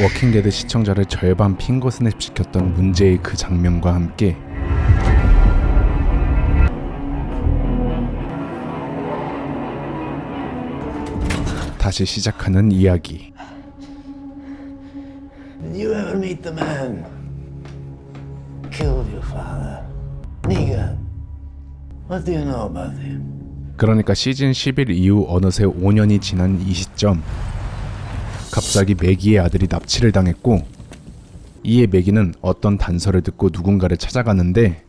워킹데드 시청자를 절반 핑거스냅 시켰던 문제의 그 장면과 함께 다시 시작하는 이야기. Did you ever meet the man who killed your father? Negan. What do you know about him? 그러니까 시즌 11 이후 어느새 5년이 지난 이 시점, 갑자기 매기의 아들이 납치를 당했고, 이에 매기는 어떤 단서를 듣고 누군가를 찾아가는데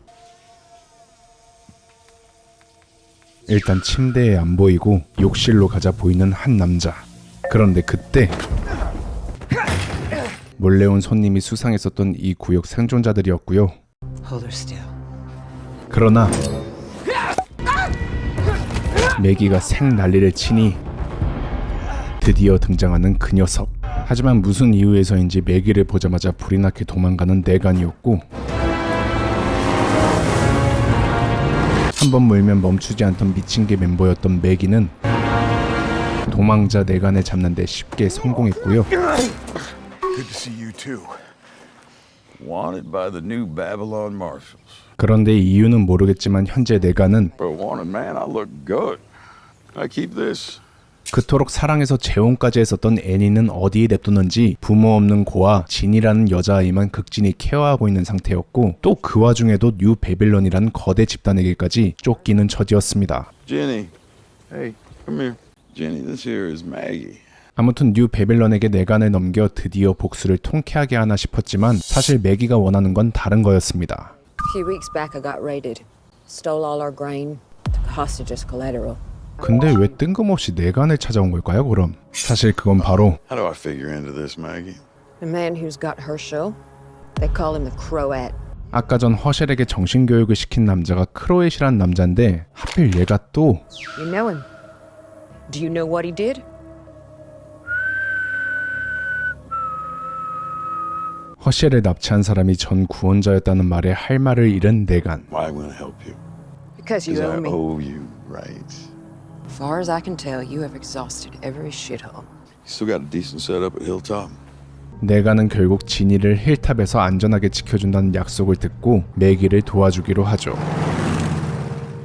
일단 침대에 안 보이고 욕실로 가자 보이는 한 남자. 그런데 그때 몰래 온 손님이 수상했었던 이 구역 생존자들이었고요. Hold her still. 그러나 매기가 생 난리를 치니 드디어 등장하는 그 녀석. 하지만 무슨 이유에서인지 매기를 보자마자 불이 나게 도망가는 내간이었고, 한번 물면 멈추지 않던 미친개 멤버였던 매기는 도망자 내간을 잡는 데 쉽게 성공했고요. Good to see you too. Wanted by the new Babylon Marshals. 그런데 이유는 모르겠지만 현재 내간은 For a wanted man, I look good. I keep this. 그토록 사랑해서 재혼까지 했었던 애니는 어디에 냅두는지 부모 없는 고아 진이라는 여자아이만 극진히 케어하고 있는 상태였고, 또 그 와중에도 뉴 베빌론이라는 거대 집단에게까지 쫓기는 처지였습니다. Jenny. Hey, come here. Jenny, this here is Maggie. 아무튼 뉴 베빌런에게 내간을 넘겨 드디어 복수를 통쾌하게 하나 싶었지만 사실 매기가 원하는 건 다른 거였습니다. A few weeks back I got raided. Stole all our grain. Took hostage as collateral. 근데 왜 뜬금없이 내간을 찾아온 걸까요, 그럼? 사실 그건 바로 How do I figure into this, Maggie? The man who's got her show. They call him the Croat. 아까 전 허셸에게 정신교육을 시킨 남자가 크로엣이란 남자인데 하필 얘가 또 You know him. Do you know what he did? 허셸을 납치한 사람이 전 구원자였다는 말에 할 말을 잃은 내간. Why am I gonna help you? Because you Because I owe me. owe you, right? As far as I can tell, you have exhausted every shithole. You still got a decent setup at Hilltop. 내간은 결국 지니를 힐탑에서 안전하게 지켜준다는 약속을 듣고 매기를 도와주기로 하죠.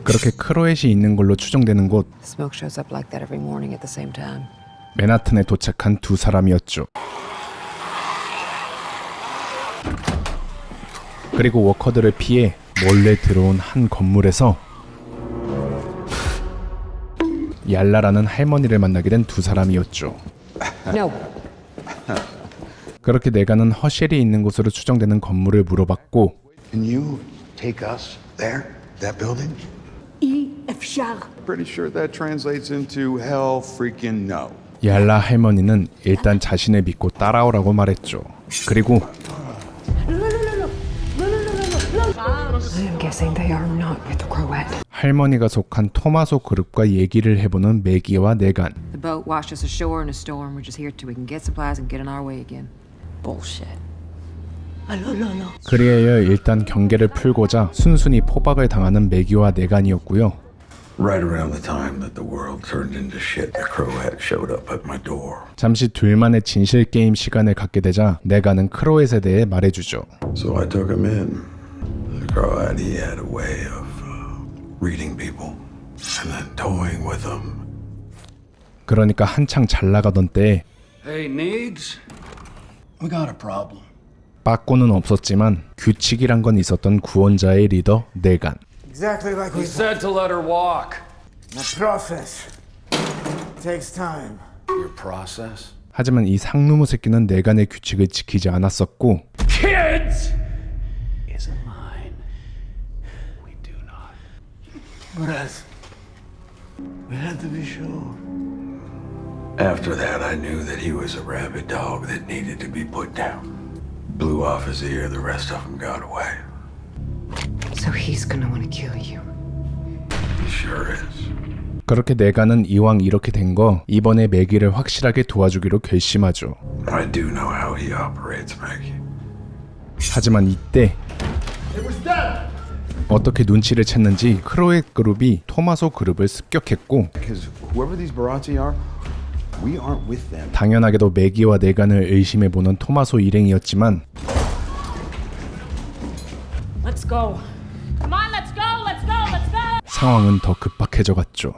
그렇게 크로엣이 있는 걸로 추정되는 곳, Smoke shows up like that every morning at the same time. 맨하튼에 도착한 두 사람이었죠. 그리고 워커들을 피해 몰래 들어온 한 건물에서 얄라라는 할머니를 만나게 된 두 사람이었죠. No. 그렇게 내가는 허셸이 있는 곳으로 추정되는 건물을 물어봤고, Can you take us there? That building? Pretty sure that translates into hell freaking no. 얄라 할머니는 일단 자신을 믿고 따라오라고 말했죠. 그리고 I'm guessing they are not with the Croat. 할머니가 속한 토마소 그룹과 얘기를 해보는 매기와 내간. The boat washed us ashore in a storm. We're just here till we can get supplies and get on our way again. Bullshit. 그리하여 일단 경계를 풀고자 순순히 포박을 당하는 매기와 내간이었고요. Right around the time that the world turned into shit, the Croat showed up at my door. 잠시 둘만의 진실 게임 시간을 갖게 되자 내간은 크로엣에 대해 말해주죠. So I took him in. The Croat, he had a way of reading people and then toying with them. 그러니까 한창 잘 나가던 때에 Hey, Neegs? We got a problem. 빠꾸는 없었지만 규칙이란 건 있었던 구원자의 리더 내간. Exactly like He we said to let her walk. The process takes time. Your process? 하지만 이 상누무 새끼는 내간의 규칙을 지키지 않았었고, Kids! Isn't mine. We do not. But we had to be sure. After that, I knew that he was a rabid dog that needed to be put down. Blew off his ear, the rest of them got away. So he's gonna want to kill you. He sure is. 그렇게 내간은 이왕 이렇게 된 거 이번에 매기를 확실하게 도와주기로 결심하죠. I do know how he operates, Maggie. 하지만 이때 어떻게 눈치를 챘는지 크로엣 그룹이 토마소 그룹을 습격했고, Because whoever these Barazzi are, We aren't with them. 당연하게도 매기와 내간을 의심해보는 토마소 일행이었지만 Let's go. Come on, let's go, let's go, let's go. 상황은 더 급박해져 갔죠.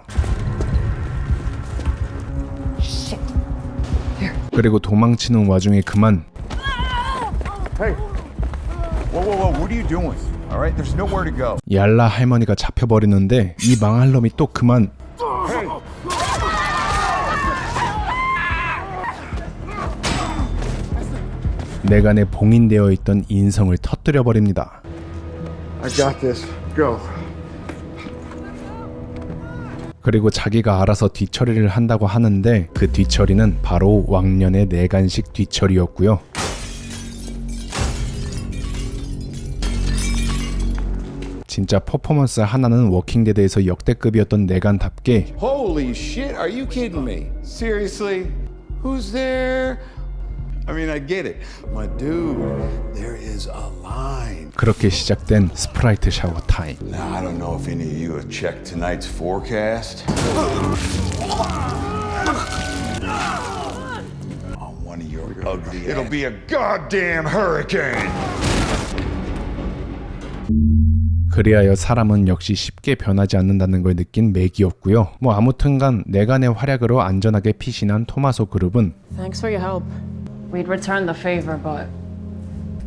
그리고 도망치는 와중에 그만 Hey. Whoa, what are you doing? All right, there's nowhere to go. 얄라 할머니가 잡혀버리는데 이 망할 놈이 또 그만 내간에 봉인되어 있던 인성을 터뜨려 버립니다. I got this. Go. 그리고 자기가 알아서 뒤처리를 한다고 하는데 그 뒤처리는 바로 왕년의 내간식 뒤처리였고요. 진짜 퍼포먼스 하나는 워킹데드에서 역대급이었던 내간답게 Holy shit, are you kidding me? Seriously? Who's there? I mean, I get it. My dude, there is a line. 그렇게 시작된 스프라이트 샤워 타임. Now, I don't know if any of you have checked tonight's forecast. On one of your ugly It'll be a goddamn hurricane. 그리하여 사람은 역시 쉽게 변하지 않는다는 걸 느낀 맥이었고요. 뭐 아무튼간 내간의 활약으로 안전하게 피신한 토마소 그룹은 Thanks for your help. We'd return the favor, but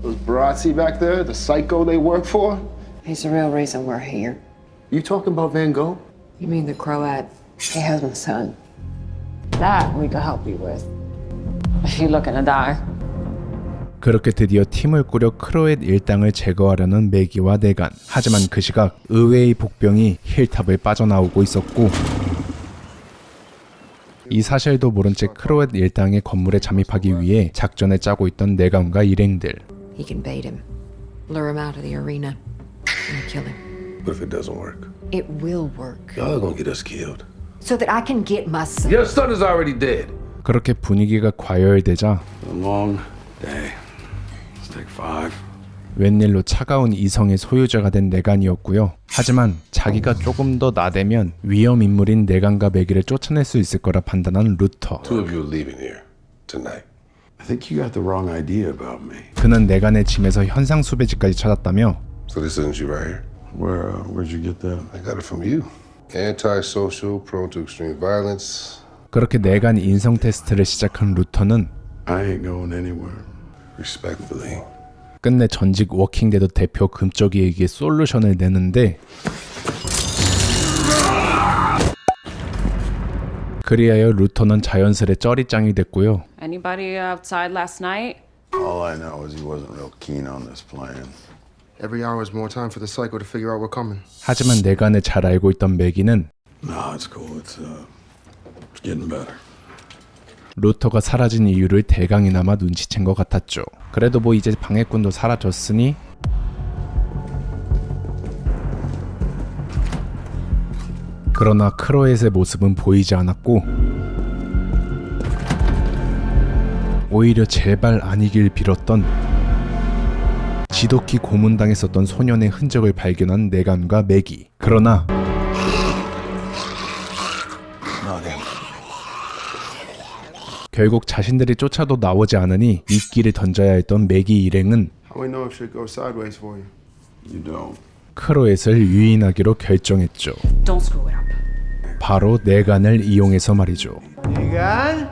Those Barazzi back there, the psycho they work for? He's the real reason we're here. You talking about Van Gogh? You mean the Croat? He has my son. that we could help you with. If you're looking to die. 그렇게 드디어 팀을 꾸려 크로엣 일당을 제거하려는 매기와 내간. 하지만 그 시각 의외의 복병이 힐탑을 빠져나오고 있었고 이 사실도 모른 채 크로엣 일당의 건물에 잠입하기 위해 작전을 짜고 있던 내간과 일행들. He can bait him, lure him out of the arena, and kill him. What if it doesn't work? It will work. Y'all gonna get us killed. So that I can get my son. Your son is already dead. 그렇게 분위기가 과열되자 A long day. Let's take 5. 웬일로 차가운 이성의 소유자가 된 내간이었고요. 하지만 자기가 조금 더 나대면 위험 인물인 내간과 매기를 쫓아낼 수 있을 거라 판단한 루터. 2 of you are leaving here tonight. I think you got the wrong idea about me. 그는 내간의 짐에서 현상 수배지까지 찾았다며 So this isn't you right here? Where'd you get that? I got it from you. Antisocial, prone to extreme violence. 그렇게 내간 인성 테스트를 시작한 루터는 I ain't going anywhere. Respectfully. 끝내 전직 워킹데드 대표 금쪽이에게 솔루션을 내는데 그리하여 루터는 자연스레 쩌리짱이 됐고요. Anybody outside last night? All I know is he wasn't real keen on this plan. Every hour is more time for the psycho to figure out we're coming. 하지만 내간을 잘 알고 있던 매기는 No, it's cool. It's getting better. 루터가 사라진 이유를 대강이나마 눈치챈 것 같았죠. 그래도 뭐 이제 방해꾼도 사라졌으니 그러나 크로엣의 모습은 보이지 않았고 오히려 제발 아니길 빌었던 지독히 고문당했었던 소년의 흔적을 발견한 내간과 매기. 그러나 결국 자신들이 쫓아도 나오지 않으니 미끼를 던져야 했던 매기 일행은 How we know if shit goes sideways for you? You don't. 크로엣을 유인하기로 결정했죠. Don't screw it up. 바로 내간을 이용해서 말이죠. 내간?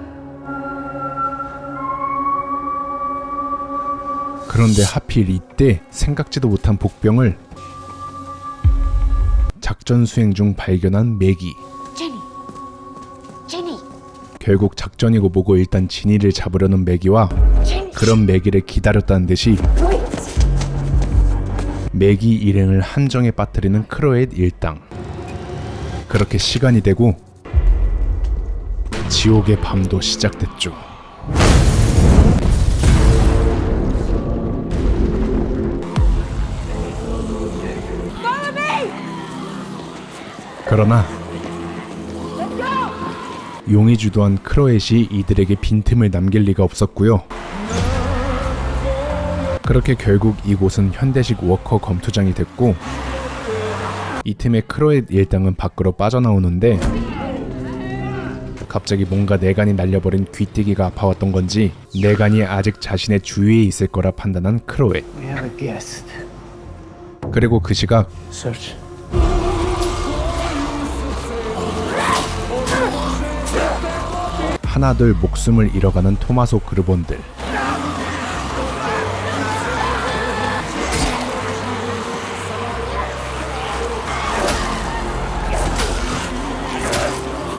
그런데 하필 이때 생각지도 못한 복병을 작전 수행 중 발견한 매기. Jenny. 결국 작전이고 뭐고 일단 지니를 잡으려는 매기와 그런 매기를 기다렸다는 듯이 매기 일행을 함정에 빠뜨리는 크로엣 일당. 그렇게 시간이 되고 지옥의 밤도 시작됐죠. 그러나 용이 주도한 크로엣이 이들에게 빈틈을 남길 리가 없었고요. 그렇게 결국 이곳은 현대식 워커 검투장이 됐고 이 틈에 크로엣 일당은 밖으로 빠져나오는데 갑자기 뭔가 내간이 날려버린 귀때기가 아파왔던 건지 내간이 아직 자신의 주위에 있을 거라 판단한 크로에. We have a guest. 그리고 그 시각 Search. 하나둘 목숨을 잃어가는 토마소 그르본들.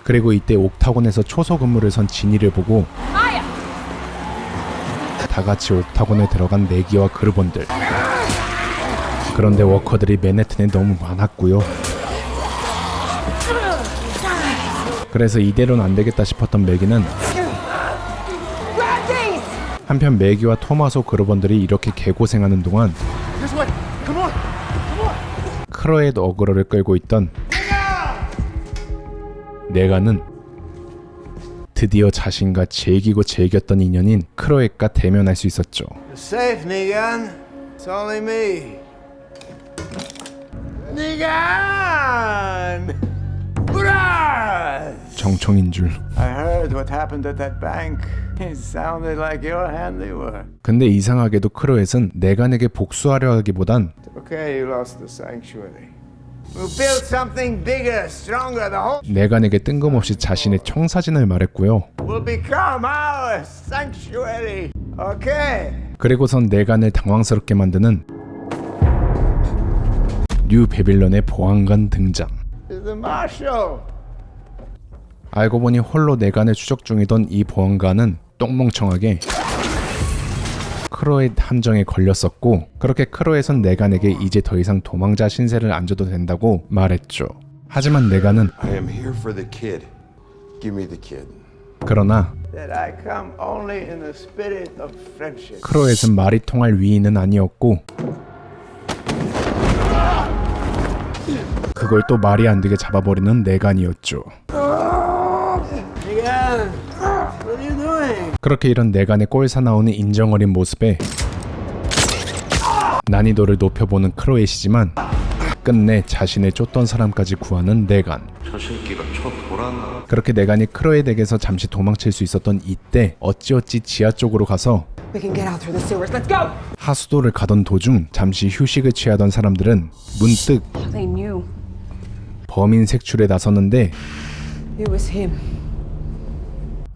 그리고 이때 옥타곤에서 초소 근무를 선 지니를 보고 다 같이 옥타곤에 들어간 내기와 그르본들. 그런데 워커들이 맨해튼에 너무 많았고요. 그래서 이대로는 안 되겠다 싶었던 매기는 한편 매기와 토마소 그르본들이 이렇게 개고생하는 동안 크로의 어그로를 끌고 있던 내가는 드디어 자신과 즐기고 즐겼던 인연인 크로에과 대면할 수 있었죠. You're safe, Negan. It's only me. Negan! Hurrah! 정청인 줄. I heard what happened at that bank. It sounded like your handiwork. 근데 이상하게도 크로엣은 내간에게 복수하려 하기보단 Okay, you lost the sanctuary. We'll build something bigger, stronger. The whole 내간에게 뜬금없이 자신의 청사진을 말했고요. will become our sanctuary. Okay. 그리고선 내간을 당황스럽게 만드는 뉴 베빌런의 보안관 등장. It's the marshal. 알고 보니 홀로 내간을 추적 중이던 이 보안관은 똥멍청하게 크로의 함정에 걸렸었고, 그렇게 크로에선 내간에게 이제 더 이상 도망자 신세를 안 져도 된다고 말했죠. 하지만 내간은 I am here for the kid. Give me the kid. 그러나 That I come only in the spirit of friendship. 크로엣은 말이 통할 위인은 아니었고, 그걸 또 말이 안 되게 잡아버리는 내간이었죠. Negan, what are you doing? 그렇게 이런 내간의 꼴사 나오는 인정 어린 모습에 난이도를 높여보는 크로엣이지만 끝내 자신을 쫓던 사람까지 구하는 내간. 그렇게 내간이 크로엣에게서 잠시 도망칠 수 있었던 이때 어찌어찌 지하 쪽으로 가서 We can get out through the sewers. Let's go! 하수도를 가던 도중 잠시 휴식을 취하던 사람들은 문득 They knew 범인 색출에 나섰는데 it was him.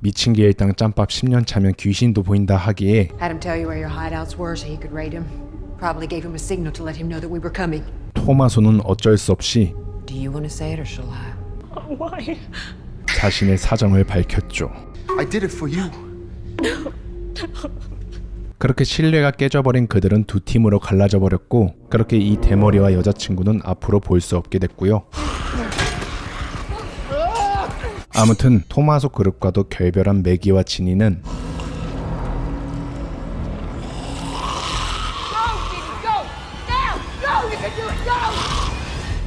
미친 게 일당 짬밥 10년 차면 귀신도 보인다 하기에 Had him tell you where your hideouts were so he could raid him. Probably gave him a signal to let him know that we were coming. 토마소는 어쩔 수 없이 Do you want to say it or shall I? 자신의 사정을 밝혔죠. I did it for you. 그렇게 신뢰가 깨져버린 그들은 두 팀으로 갈라져 버렸고, 그렇게 이 대머리와 여자친구는 앞으로 볼 수 없게 됐고요. 아무튼 토마소 그룹과도 결별한 매기와 지니는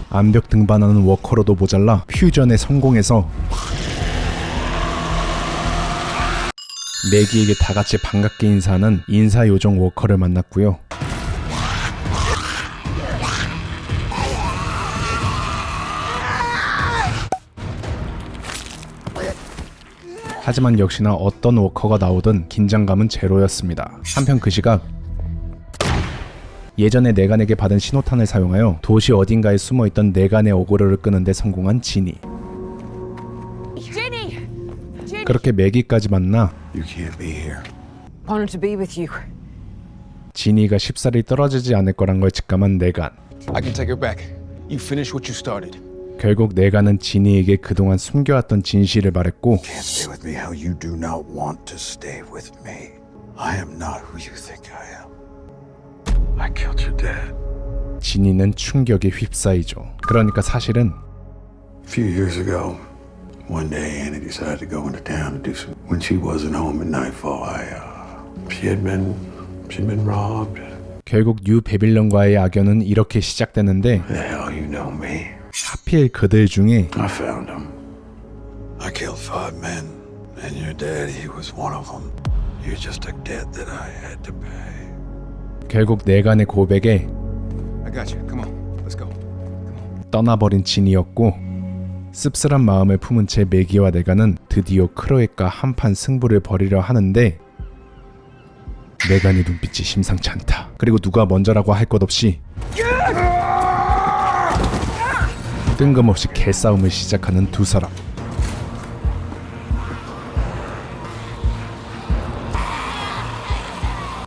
암벽 등반하는 워커로도 모자라 퓨전에 성공해서 매기에게 다 같이 반갑게 인사하는 인사 요정 워커를 만났고요. 하지만 역시나 어떤 워커가 나오든 긴장감은 제로였습니다. 한편 그 시각 예전에 내간에게 받은 신호탄을 사용하여 도시 어딘가에 숨어있던 내간의 어그로를 끄는데 성공한 지니. 그렇게 매기까지 만나 You can't be here. Wanted to be with you. 지니가 쉽사리 떨어지지 않을 거란 걸 직감한 내간. I can take her back. You finish what you started. 결국 내간은 지니에게 그동안 숨겨왔던 진실을 말했고, Can't stay with me how you do not want to stay with me. I am not who you think I am. I killed your dad. 지니는 충격에 휩싸이죠. 그러니까 사실은 A few years ago, one day Annie decided to go into town to do some. When she wasn't home at nightfall, she'd been robbed. 결국 뉴 베빌런과의 악연은 이렇게 시작되는데, The hell you know me? 하필 그들 중에 I found him. I killed 5 men, and your dad, he was one of them. You're just a debt that I had to pay. 결국 내간의 고백에 I got you. Come on. Let's go. 떠나버린 진이었고, 씁쓸한 마음을 품은 채 매기와 네간은 드디어 크로에과 한판 승부를 벌이려 하는데 네간의 눈빛이 심상치 않다. 그리고 누가 먼저라고 할 것 없이 뜬금없이 개싸움을 시작하는 두 사람.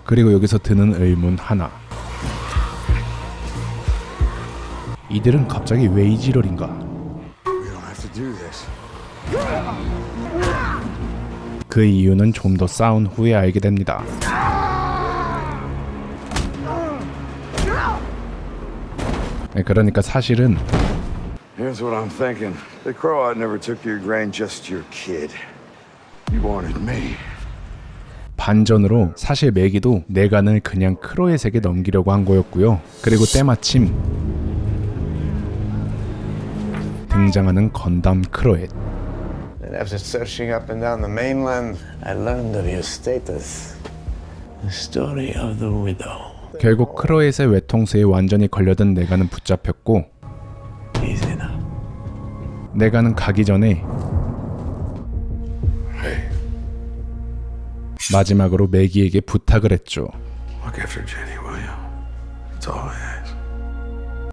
그리고 여기서 드는 의문 하나. 이들은 갑자기 왜 이 지랄인가? We don't have to do this. 그 이유는 좀 더 싸운 후에 알게 됩니다. 네, 그러니까 사실은 Here's what I'm thinking. The Croat never took your grain, just your kid. You wanted me. 반전으로 사실 매기도 네간을 그냥 크로엣에게 넘기려고 한 거였고요. 그리고 때마침 등장하는 건담 크로엣. And after searching up and down the mainland, I learned of your status. The story of the widow. 결국 크로엣의 외통수에 완전히 걸려든 네간은 붙잡혔고 Easy now. 네간은 가기 전에 마지막으로 매기에게 부탁을 했죠. Look after Jenny, will you? That's all I ask.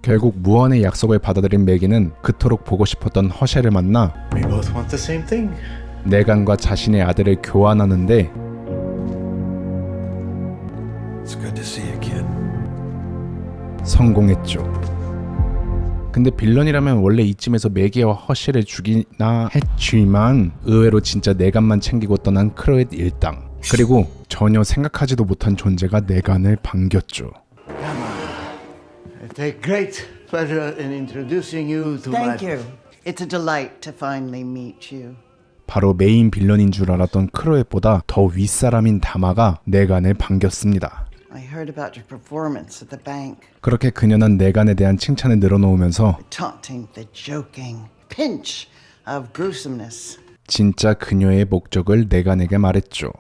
결국 무언의 약속을 받아들인 매기는 그토록 보고 싶었던 허셸을 만나 We both want the same thing. 네간과 자신의 아들을 교환하는데 It's good to see you, kid. 성공했죠. 근데 빌런이라면 원래 이쯤에서 매기와 허셸을 죽이나 했지만 의외로 진짜 네간만 챙기고 떠난 크로엣 일당. 그리고 전혀 생각하지도 못한 존재가 네간을 반겼죠. I take great pleasure in introducing you to my... Thank you. It's a delight to finally meet you. 바로 메인 빌런인 줄 알았던 크로엣보다 더 윗사람인 다마가 네간을 반겼습니다. I heard about your performance at the bank. 그렇게 그녀는 네간에 대한 칭찬을 늘어놓으면서 The taunting, the joking, pinch of gruesomeness. 진짜 그녀의 목적을 네간에게 말했죠.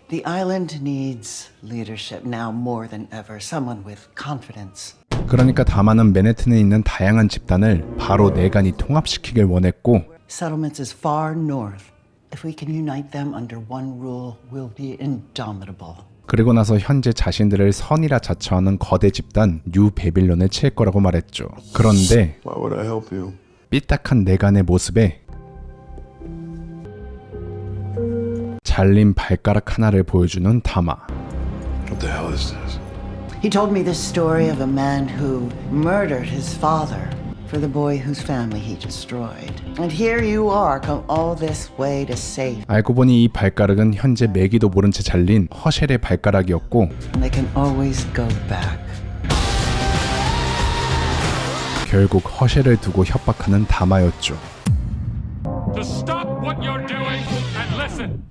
The island needs leadership now more than ever. Someone with confidence. 그러니까 다마는 맨해튼에 있는 다양한 집단을 바로 네간이 통합시키길 원했고 Settlements is far north. If we can unite them under one rule, we'll be indomitable. 그리고 나서 현재 자신들을 선이라 자처하는 거대 집단 뉴 베빌론을 칠 거라고 말했죠. 그런데 Why would I help you? 삐딱한 네간의 모습에 잘린 발가락 하나를 보여주는 다마. What the hell is this? He told me this story of a man who murdered his father for the boy whose family he destroyed. And here you are, come all this way to save. 알고 보니 이 발가락은 현재 매기도 모른 채 잘린 허셸의 발가락이었고 And they can always go back. 결국 허셸을 두고 협박하는 다마였죠. To stop what you're doing and listen.